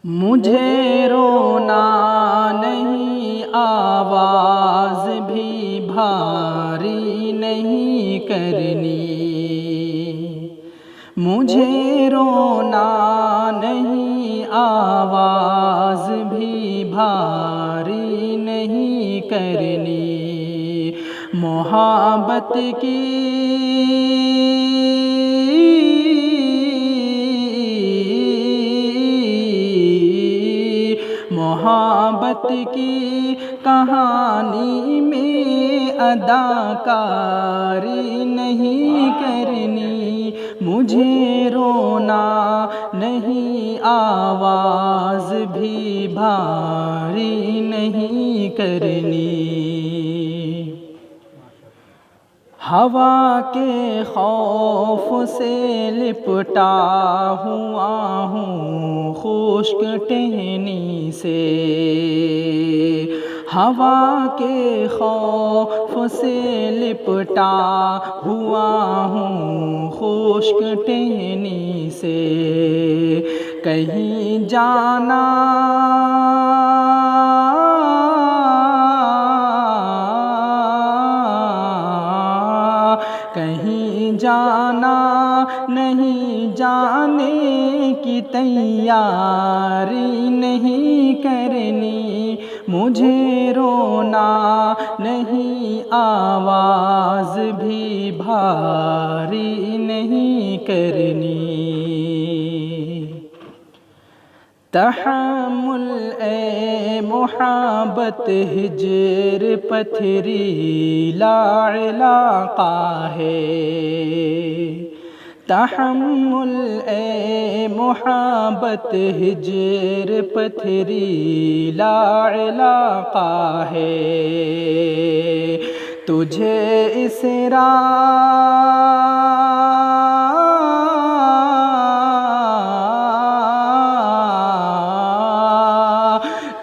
مجھے رونا نہیں، آواز بھی بھاری نہیں کرنی، مجھے رونا نہیں، آواز بھی بھاری نہیں کرنی، محبت کی محبت کی کہانی میں اداکاری نہیں کرنی، مجھے رونا نہیں، آواز بھی بھاری نہیں کرنی، ہوا کے خوف سے لپٹا ہوا ہوں خشک ٹہنی سے، ہوا کے خوف سے لپٹا ہوا ہوں خشک ٹہنی سے، کہیں جانا کہیں جانا نہیں، جانے کی تیاری نہیں کرنی، مجھے رونا نہیں، آواز بھی بھاری نہیں کرنی، تحمل اے محبت ہجر پتھریلا علاقہ ہے، تحمل اے محبت ہجر پتھریلا علاقہ ہے، تجھے اس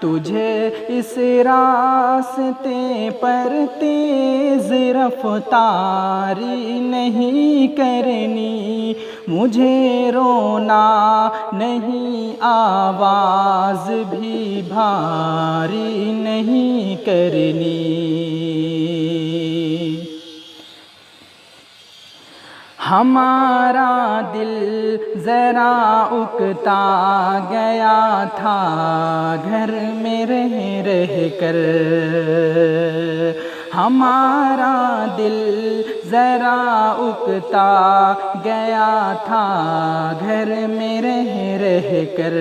تجھے اس راستے پر تیز رفتاری نہیں کرنی، مجھے رونا نہیں، آواز بھی بھاری نہیں کرنی، ہمارا دل ذرا اکتا گیا تھا گھر میں رہ رہ کر، ہمارا دل ذرا اکتا گیا تھا گھر میں رہ رہ کر،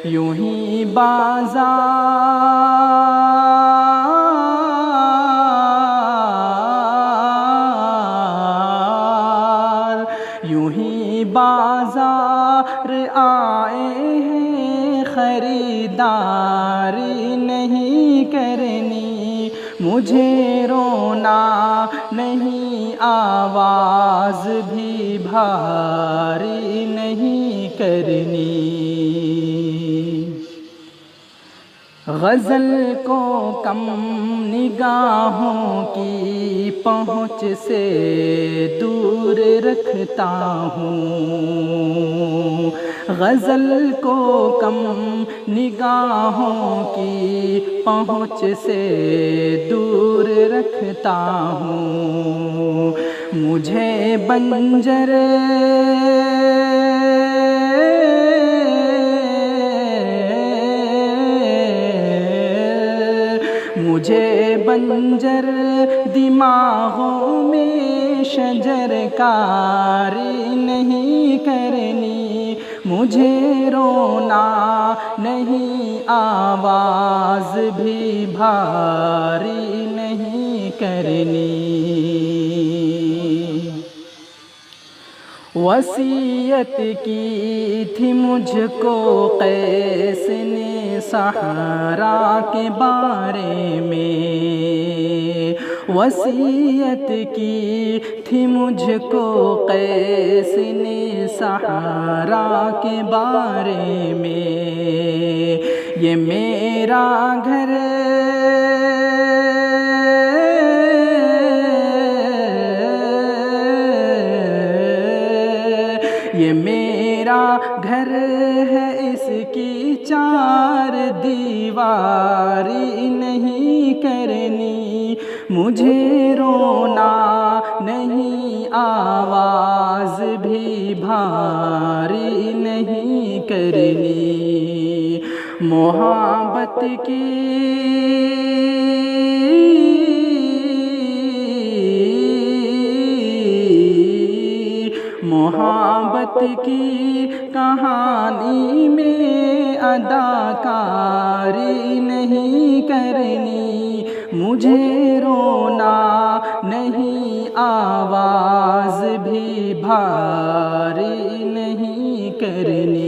یوں ہی بازار آئے ہیں، خریداری نہیں کرنی، مجھے رونا نہیں، آواز بھی بھاری نہیں کرنی، غزل کو کم نگاہوں کی پہنچ سے دور رکھتا ہوں، غزل کو کم نگاہوں کی پہنچ سے دور رکھتا ہوں، مجھے بنجر مجھے بنجر دماغوں میں شجر کاری نہیں کرنی، مجھے رونا نہیں، آواز بھی بھاری نہیں کرنی، وصیت کی تھی مجھ کو قیس نے صحرا کے بارے میں، وصیت کی تھی مجھ کو قیس نے صحرا کے بارے میں، یہ میرا گھر یہ میرا گھر واری نہیں کرنی، مجھے رونا نہیں، آواز بھی بھاری نہیں کرنی، محبت کی کہانی میں اداکاری نہیں کرنی، مجھے رونا نہیں، آواز بھی بھاری نہیں کرنی۔